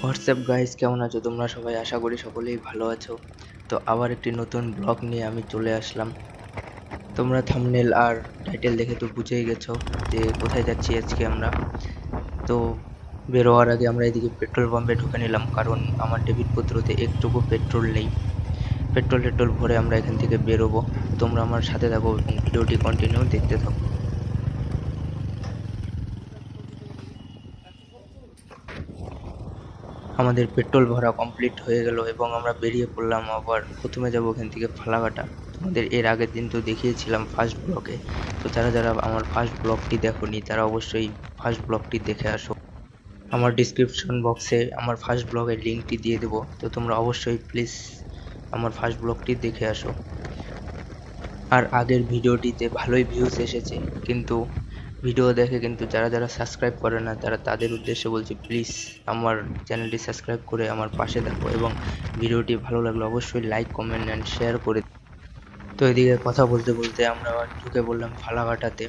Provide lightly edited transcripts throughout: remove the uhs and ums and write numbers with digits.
WhatsApp guys, কেমন আছো তোমরা সবাই? আশা করি সকলেই ভালো আছো। তো আবার একটি নতুন ব্লগ নিয়ে আমি চলে আসলাম। তোমরা থাম্বনেল আর টাইটেল দেখে তো বুঝেই গেছো যে কোথায় যাচ্ছি আজকে আমরা। তো বেরোয়ার আগে আমরা এদিকে পেট্রোল পাম্পে ঢুকে নিলাম, কারণ আমার ডেবিট পত্রতে একটুকু পেট্রোল নেই। পেট্রোল ভরে আমরা এখান থেকে বেরোবো। তোমরা আমার সাথে থাকো এবং ভিডিওটি কন্টিনিউ দেখতে থাকো। আমাদের পেট্রোল ভরা কমপ্লিট হয়ে গেল এবং আমরা বেরিয়ে পড়লাম। আবার প্রথমে যাব এখান থেকে ফালাকাটা। তোমাদের এর আগের দিন তো দেখিয়েছিলাম ফার্স্ট ব্লকে। তো যারা আমার ফার্স্ট ব্লগটি দেখোনি তারা অবশ্যই ফার্স্ট ব্লগটি দেখে আসো। আমার ডিসক্রিপশন বক্সে আমার ফার্স্ট ব্লগের লিঙ্কটি দিয়ে দেবো, তো তোমরা অবশ্যই প্লিজ আমার ফার্স্ট ব্লগটি দেখে আসো। আর আগের ভিডিওটিতে ভালোই ভিউজ এসেছে, কিন্তু ভিডিও দেখে কিন্তু যারা সাবস্ক্রাইব করে না তাদের উদ্দেশ্যে বলছি, প্লিজ আমার চ্যানেলটি সাবস্ক্রাইব করে আমার পাশে থাকো এবং ভিডিওটি ভালো লাগলে অবশ্যই লাইক, কমেন্ট অ্যান্ড শেয়ার করে। তো এদিকে কথা বলতে বলতে আমরা ঢুকে পড়লাম ফালাকাটাতে।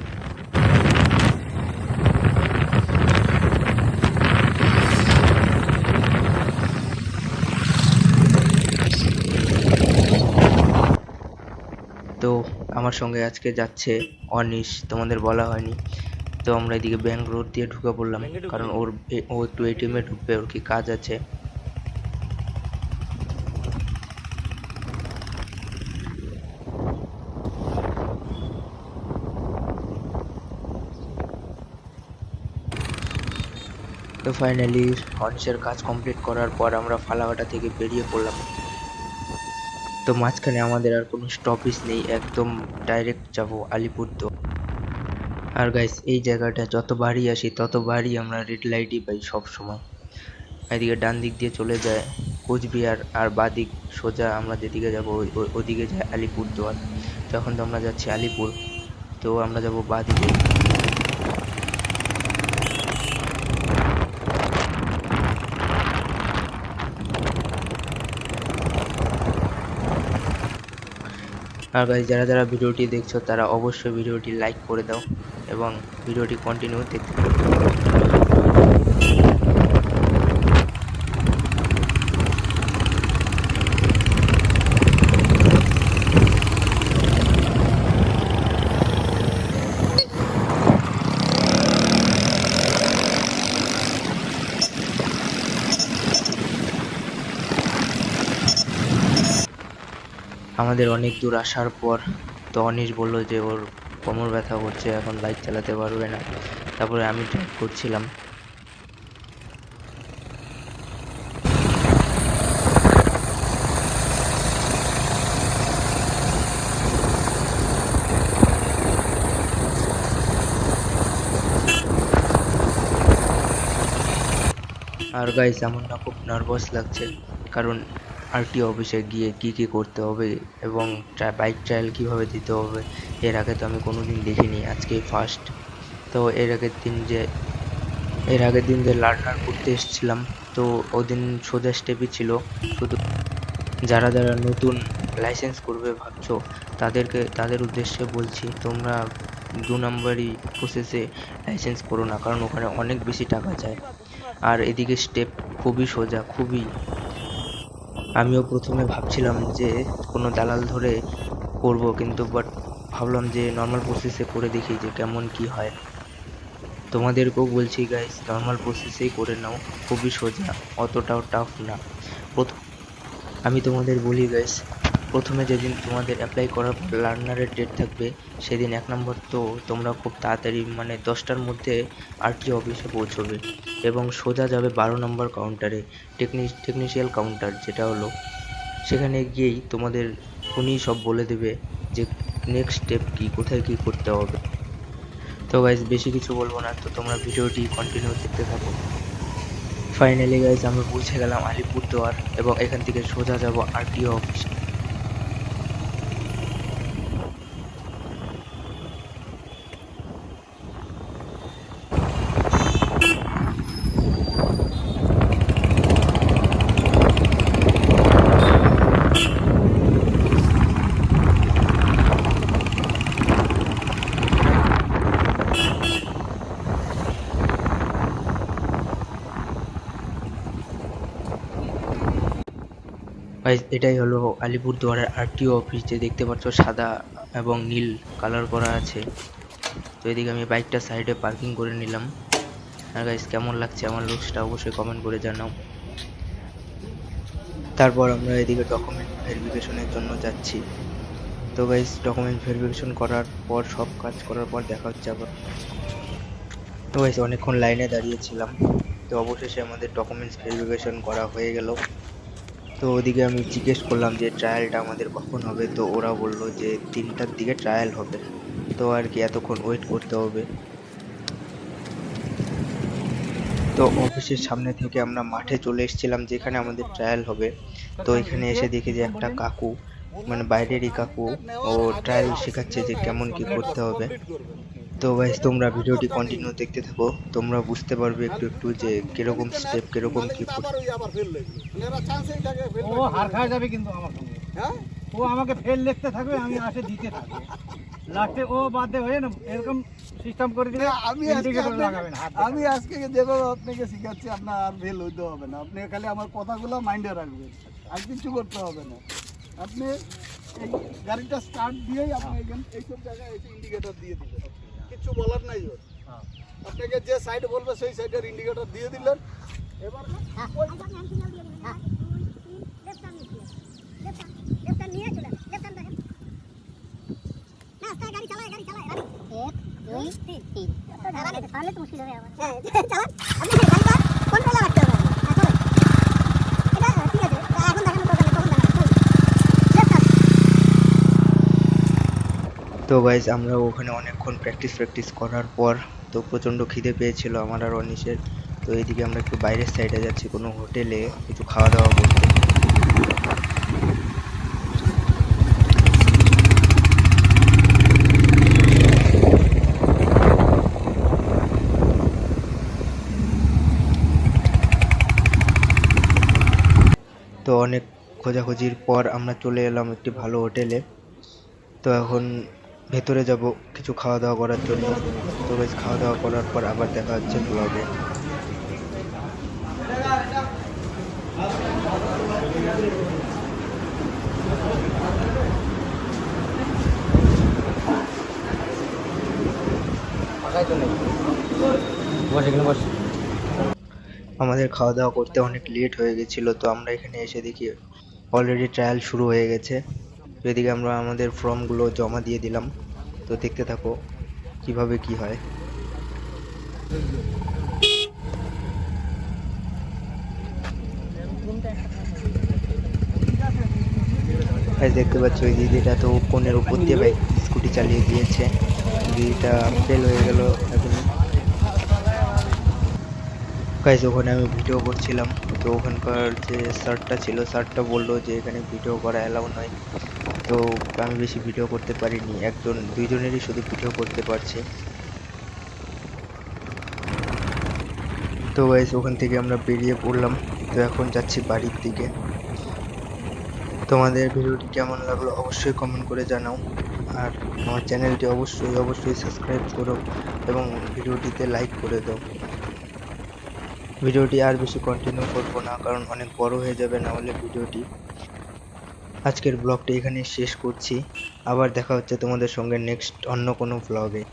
তো আমার সঙ্গে আজকে যাচ্ছে অনিশ, তোমাদের বলা হয়নি। তো আমরা এদিকে ব্যাঙ্ক রোড দিয়ে ঢুকে পড়লাম, কারণ ও একটু এটিএমে ঢুকবে, ওর কি কাজ আছে। তো ফাইনালি অনিশের কাজ কমপ্লিট করার পর আমরা ফালাকাটা থেকে বেরিয়ে পড়লাম। তো মাঝখানে আমাদের আর কোনো স্টপেজ নেই, একদম ডাইরেক্ট যাব আলিপুরদুয়ার। আর গাইস, এই জায়গাটা যতবারই আসি ততবারই আমরা রেড লাইটই পাই সব সময়। এদিকে ডান দিক দিয়ে চলে যায় কোচবিহার, আর বাদিক সোজা আমরা যেদিকে যাব ওদিকে যায় আলিপুরদুয়ার। তো এখন তো আমরা যাচ্ছি আলিপুর, তো আমরা যাব বাদিকে। আর গাইস, যারা ভিডিওটি দেখছো তারা অবশ্যই ভিডিওটি লাইক করে দাও এবং ভিডিওটি কন্টিনিউ দেখতে থাকো। আমাদের অনেক দূর আসার পর তো অনিশ বলল যে ওর কোমর ব্যথা করছে, এখন বাইক চালাতে পারবে না। তারপরে আমি ড্রাইভ করছিলাম। আর গাইস, আমার না খুব নার্ভাস লাগছে, কারণ আরটিও অফিসে গিয়ে কি করতে হবে এবং বাইক ট্রায়াল কিভাবে দিতে হবে এর আগে তো আমি কোনোদিন দেখিনি, আজকেই ফার্স্ট। তো এর আগের দিন যে লার্নার করতে এসেছিলাম, তো ওদিন সোজা স্টেপই ছিল। শুধু যারা নতুন লাইসেন্স করবে ভাবছো তাদের উদ্দেশ্যে বলছি, তোমরা 2 নম্বরই প্রসেসে লাইসেন্স করো না, কারণ ওখানে অনেক বেশি টাকা চায়। আর এদিকে স্টেপ খুবই সোজা, খুবই। আমিও প্রথমে ভাবছিলাম যে কোনো দালাল ধরে করব, কিন্তু বাট ভাবলাম যে নর্মাল প্রসেসে করে দেখি যে কেমন কি হয়। তোমাদেরকেও বলছি গাইস, নর্মাল প্রসেসেই করে নাও, খুবই সোজা, অতটাও টাফ না। আমি তোমাদের বলি গাইস, প্রথমে যেদিন তোমাদের অ্যাপ্লাই করার পর লার্নারের ডেট থাকবে, সেদিন 1 নম্বর তো তোমরা খুব তাড়াতাড়ি মানে 10টার মধ্যে আরটিও অফিসে পৌঁছবে এবং সোজা যাবে 12 নম্বর কাউন্টারে, টেকনিশিয়াল কাউন্টার যেটা হলো। সেখানে গিয়েই তোমাদের উনি সব বলে দেবে যে নেক্সট স্টেপ কি, কোথায় কি করতে হবে। তো গাইস, বেশি কিছু বলবো না, তো তোমরা ভিডিওটি কন্টিনিউ দেখতে থাকো। ফাইনালি গাইস, আমরা পৌঁছে গেলাম আলিপুরদুয়ার এবং এখান থেকে সোজা যাব আরটিও অফিসে। গাইস এটাই হলো আলিপুরদুয়ারের আরটিও অফিস, যে দেখতে পাচ্ছ সাদা এবং নীল কালার করা আছে। তো এদিকে আমি বাইকটা সাইডে পার্কিং করে নিলাম। আর গাইস কেমন লাগছে আমার লুকসটা অবশ্যই কমেন্ট করে জানাও। তারপর আমরা এদিকে ডকুমেন্ট ভেরিফিকেশনের জন্য যাচ্ছি। তো গাইস ডকুমেন্ট ভেরিফিকেশন করার পর, সব কাজ করার পর দেখা হচ্ছে আবার। তো গাইস অনেকক্ষণ লাইনে দাঁড়িয়েছিলাম, তো অবশেষে আমাদের ডকুমেন্টস ভেরিফিকেশন করা হয়ে গেল। তো ওদিকে আমি জিজ্ঞেস করলাম যে ট্রায়ালটা আমাদের কখন হবে, তো ওরা বললো যে 3টার দিকে ট্রায়াল হবে। তো আর কি এতক্ষণ ওয়েট করতে হবে। তো অফিসের সামনে থেকে আমরা মাঠে চলে এসেছিলাম যেখানে আমাদের ট্রায়াল হবে। তো এখানে এসে দেখি যে একটা কাকু, মানে বাইরেরই কাকু, ও ট্রায়াল শেখাচ্ছে যে কেমন কি করতে হবে। তো গাইস তোমরা ভিডিওটি কন্টিনিউ দেখতে থাকো, তোমরা বুঝতে পারবে একটু একটু যে কিরকম স্টেপ, কিরকম কি ও হার খায় যাবে কিন্তু আমার সঙ্গে। হ্যাঁ, ও আমাকে ফেল লিখতে থাকবে, আমি আসে দিতে থাকবো। লাস্টে ও বাদে হয়ে না এরকম সিস্টেম করে দিলে আমি আজকে যেভাবে আপনাকে শিখাচ্ছি আপনার আর ফেল হইতে হবে না। আপনি খালি আমার কথাগুলো মাইন্ডে রাখবেন, আর কিছু করতে হবে না। আপনি এই গাড়িটা স্টার্ট দিয়েই আপনি এইসব জায়গায় এসে ইন্ডিকেটর দিয়ে দিবেন, কিছু বলার নাই ওর। আপনাকে যে সাইড বলবে সেই সাইডের ইন্ডিকেটর দিয়ে দিলেন। এবার তো গাইস আমরা ওখানে অনেকক্ষণ প্র্যাকটিস করার পর, তো প্রচণ্ড খিদে পেয়েছিল আমার আর অনিশের। তো এইদিকে আমরা একটু বাইরের সাইডে যাচ্ছি কোনো হোটেলে কিছু খাওয়া দাওয়া করতে। তো অনেক খোঁজাখুঁজির পর আমরা চলে এলাম একটি ভালো হোটেলে। তো এখন ভেতরে যাব কিছু খাওয়া দাওয়া করার জন্য। তো বেশ খাওয়া দাওয়া করার পর আবার দেখা হচ্ছে ব্লগে। আমাদের খাওয়া দাওয়া করতে অনেক লেট হয়ে গেছিল, তো আমরা এখানে এসে দেখি অলরেডি ট্রায়াল শুরু হয়ে গেছে। তো এদিকে আমরা আমাদের ফর্মগুলো জমা দিয়ে দিলাম। তো দেখতে থাকো কিভাবে কি হয়। দেখতে পাচ্ছ ওই দিদিটা তো কোণের উপর দিয়ে বাইক স্কুটি চালিয়ে দিয়েছে, দিদিটা ফেল হয়ে গেল এখন। গাইজ ওখানে আমি ভিডিও করছিলাম, তো ওখানকার যে স্যারটা ছিল, স্যারটা বললো যে এখানে ভিডিও করা অ্যালাউ নয়। তো আমি বেশি ভিডিও করতে পারিনি, একজন দুইজনেরই শুধু ভিডিও করতে পারছি। তো গাইজ ওখান থেকে আমরা বেরিয়ে পড়লাম, তো এখন যাচ্ছি বাড়ির দিকে। তোমাদের ভিডিওটি কেমন লাগলো অবশ্যই কমেন্ট করে জানাও, আর আমার চ্যানেলটি অবশ্যই সাবস্ক্রাইব করো এবং ভিডিওটিতে লাইক করে দাও। ভিডিওটি আর বেশি কন্টিনিউ করবো না, কারণ অনেক বড় হয়ে যাবে না হলে ভিডিওটি। আজকের ব্লগটি এখানে শেষ করছি, আবার দেখা হচ্ছে তোমাদের সঙ্গে নেক্সট অন্য কোনো ব্লগে।